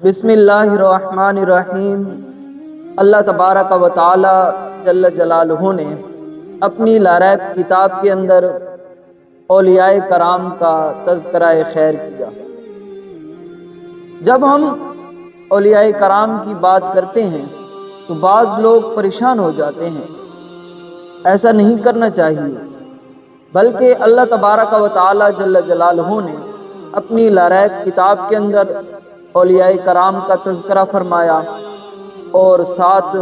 بسم اللہ الرحمن الرحیم۔ اللہ تبارک و تعالی جل جلالہ نے اپنی لاریب کتاب کے اندر اولیاء کرام کا تذکرہ خیر کیا۔ جب ہم اولیاء کرام کی بات کرتے ہیں تو بعض لوگ پریشان ہو جاتے ہیں، ایسا نہیں کرنا چاہیے، بلکہ اللہ تبارک و تعالی جل جلالہ نے اپنی لاریب کتاب کے اندر اولیاء کرام کا تذکرہ فرمایا، اور ساتھ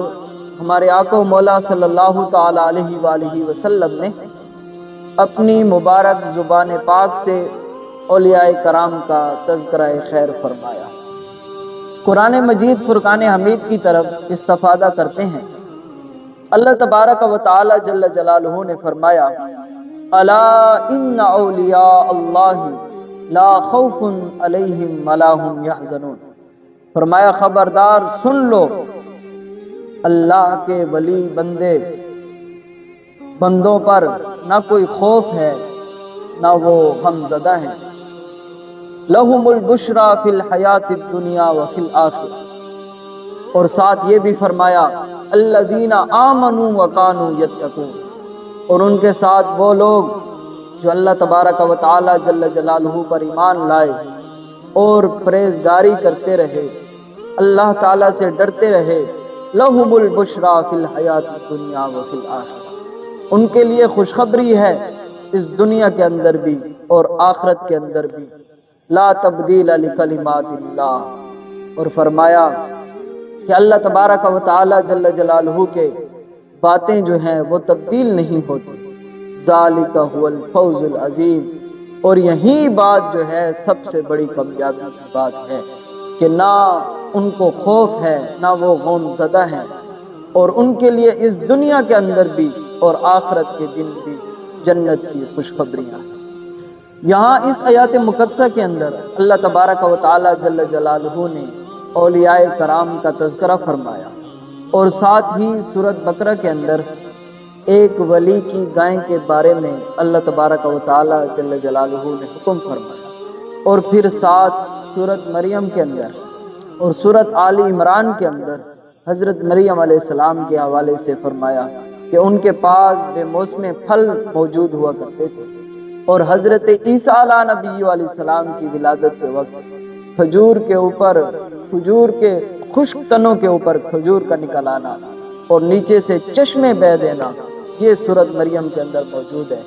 ہمارے آقا و مولا صلی اللہ تعالی علیہ وآلہ وسلم نے اپنی مبارک زبان پاک سے اولیاء کرام کا تذکرہ خیر فرمایا۔ قرآن مجید فرقان حمید کی طرف استفادہ کرتے ہیں۔ اللہ تبارک و تعالی جل جلالہ نے فرمایا، الا ان اولیاء اللہ لا خوف علیہم ولا هم یحزنون۔ فرمایا خبردار سن لو، اللہ کے ولی بندوں پر نہ کوئی خوف ہے، نہ وہ غم زدہ ہیں۔ لہم البشریٰ فی الحیات الدنیا وفی الآخرہ، اور ساتھ یہ بھی فرمایا الذین آمنوا وکانوا یتقون، اور ان کے ساتھ وہ لوگ جو اللہ تبارک و تعالی جل جلالہ پر ایمان لائے اور پرہیزگاری کرتے رہے، اللہ تعالی سے ڈرتے رہے۔ لہم البشریٰ فی الحیات الدنیا وفی الآخرہ، ان کے لیے خوشخبری ہے اس دنیا کے اندر بھی اور آخرت کے اندر بھی۔ لا تبدیل لکلمات اللہ، اور فرمایا کہ اللہ تبارک و تعالی جل جلالہ کے باتیں جو ہیں وہ تبدیل نہیں ہوتی۔ ذالک هو الفوز العظیم، اور یہی بات جو ہے سب سے بڑی کامیابی کی بات ہے کہ نہ ان کو خوف ہے، نہ وہ غم زدہ ہیں، اور ان کے لیے اس دنیا کے اندر بھی اور آخرت کے دن بھی جنت کی خوشخبریاں ہیں۔ یہاں اس آیات مقدسہ کے اندر اللہ تبارک و تعالی جل جلالہ نے اولیاء کرام کا تذکرہ فرمایا، اور ساتھ ہی سورۃ بقرہ کے اندر ایک ولی کی گائے کے بارے میں اللہ تبارک و تعالی جل جلالہ نے حکم فرمایا، اور پھر ساتھ سورۃ مریم کے اندر اور سورۃ آل عمران کے اندر حضرت مریم علیہ السلام کے حوالے سے فرمایا کہ ان کے پاس بے موسم پھل موجود ہوا کرتے تھے، اور حضرت عیسیٰ علیہ نبی علیہ السلام کی ولادت کے وقت کھجور کے خشک تنوں کے اوپر کھجور کا نکل آنا اور نیچے سے چشمے بہہ دینا، یہ سورۃ مریم کے اندر موجود ہے۔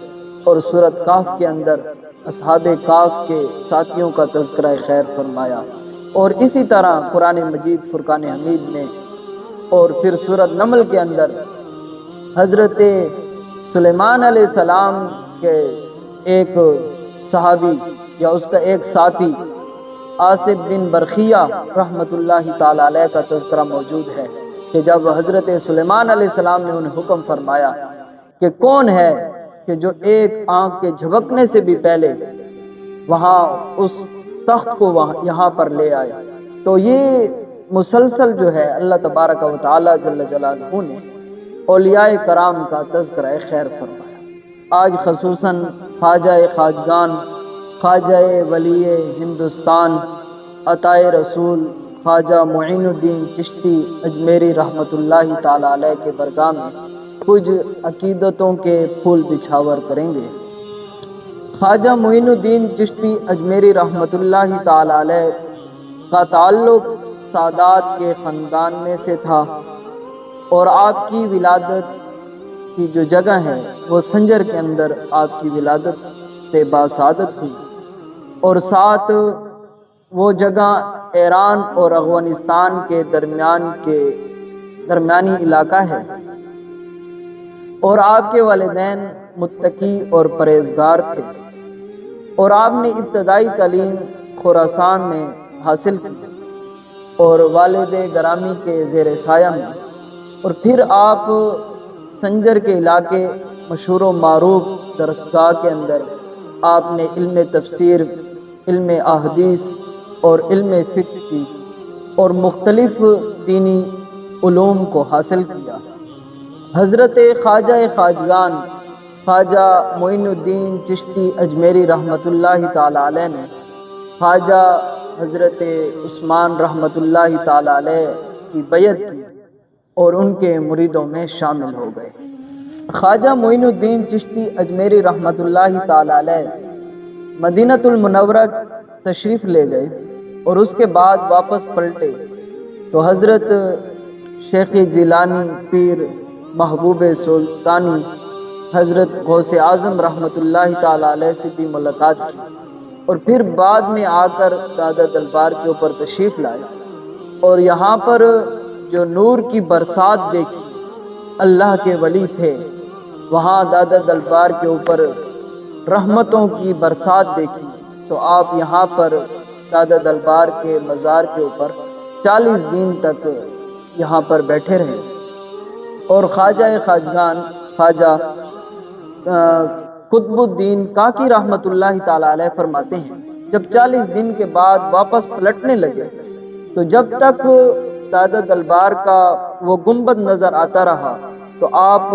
اور سورۃ کاف کے اندر اصحاب کاف کے ساتھیوں کا تذکرہ خیر فرمایا، اور اسی طرح قرآن مجید فرقان حمید میں، اور پھر سورۃ نمل کے اندر حضرت سلیمان علیہ السلام کے ایک صحابی یا اس کا ایک ساتھی آصف بن برخیہ رحمت اللہ تعالی علیہ کا تذکرہ موجود ہے کہ جب حضرت سلیمان علیہ السلام نے انہیں حکم فرمایا کہ کون ہے کہ جو ایک آنکھ کے جھپکنے سے بھی پہلے وہاں اس تخت کو یہاں پر لے آئے، تو یہ مسلسل جو ہے اللہ تبارک و تعالی جل جلالہ نے اولیاء کرام کا تذکرہ خیر فرمایا۔ آج خصوصاً خواجہ خواجگان، خواجہ ولی ہندوستان عطائے رسول خواجہ معین الدین چشتی اجمیری رحمت اللہ تعالی علیہ کے برگاہ میں کچھ عقیدتوں کے پھول بچھاور کریں گے۔ خواجہ معین الدین چشتی اجمیری رحمت اللہ تعالی علیہ کا تعلق سادات کے خاندان میں سے تھا، اور آپ کی ولادت کی جو جگہ ہے وہ سنجر کے اندر آپ کی ولادت سے باسعادت ہوئی، اور ساتھ وہ جگہ ایران اور افغانستان کے درمیانی علاقہ ہے، اور آپ کے والدین متقی اور پرہیزگار تھے، اور آپ نے ابتدائی تعلیم خراسان میں حاصل کی اور والد گرامی کے زیر سایہ میں، اور پھر آپ سنجر کے علاقے مشہور و معروف درسگاہ کے اندر آپ نے علم تفسیر، علم احادیث اور علم فقہ کی اور مختلف دینی علوم کو حاصل کیا۔ حضرت خواجہ خواجگان خواجہ معین الدین چشتی اجمیری رحمت اللہ تعالی علیہ نے خواجہ حضرت عثمان رحمۃ اللہ تعالی علیہ کی بیعت کی اور ان کے مریدوں میں شامل ہو گئے۔ خواجہ معین الدین چشتی اجمیری رحمۃ اللہ تعالی علیہ مدینۃ المنورہ تشریف لے گئے اور اس کے بعد واپس پلٹے تو حضرت شیخ جیلانی پیر محبوب سلطانی حضرت غوث اعظم رحمۃ اللہ تعالی علیہ سے بھی ملاقات کی اور پھر بعد میں آ کر دادا دلبار کے اوپر تشریف لائے اور یہاں پر جو نور کی برسات دیکھی، اللہ کے ولی تھے، وہاں دادا دلبار کے اوپر رحمتوں کی برسات دیکھی تو آپ یہاں پر دادا دلبار کے مزار کے اوپر 40 دن تک یہاں پر بیٹھے رہے اور خواجہ خواجگان خواجہ قطب الدین کاکی رحمۃ اللہ تعالی علیہ فرماتے ہیں جب 40 دن کے بعد واپس پلٹنے لگے تو جب تک دادا دلبار کا وہ گنبد نظر آتا رہا تو آپ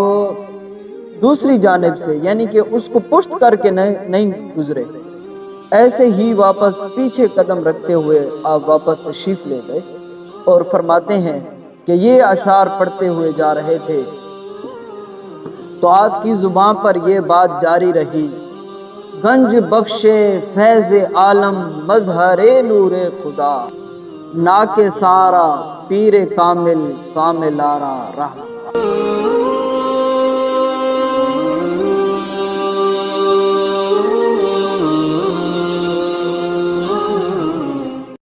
دوسری جانب سے یعنی کہ اس کو پشت کر کے نہیں گزرے، ایسے ہی واپس پیچھے قدم رکھتے ہوئے آپ واپس تشریف لے گئے اور فرماتے ہیں کہ یہ اشعار پڑھتے ہوئے جا رہے تھے تو آپ کی زبان پر یہ بات جاری رہی، گنج بخش فیض عالم مظہر نور خدا، نا کے سارا پیر کامل کامل آرا رہا۔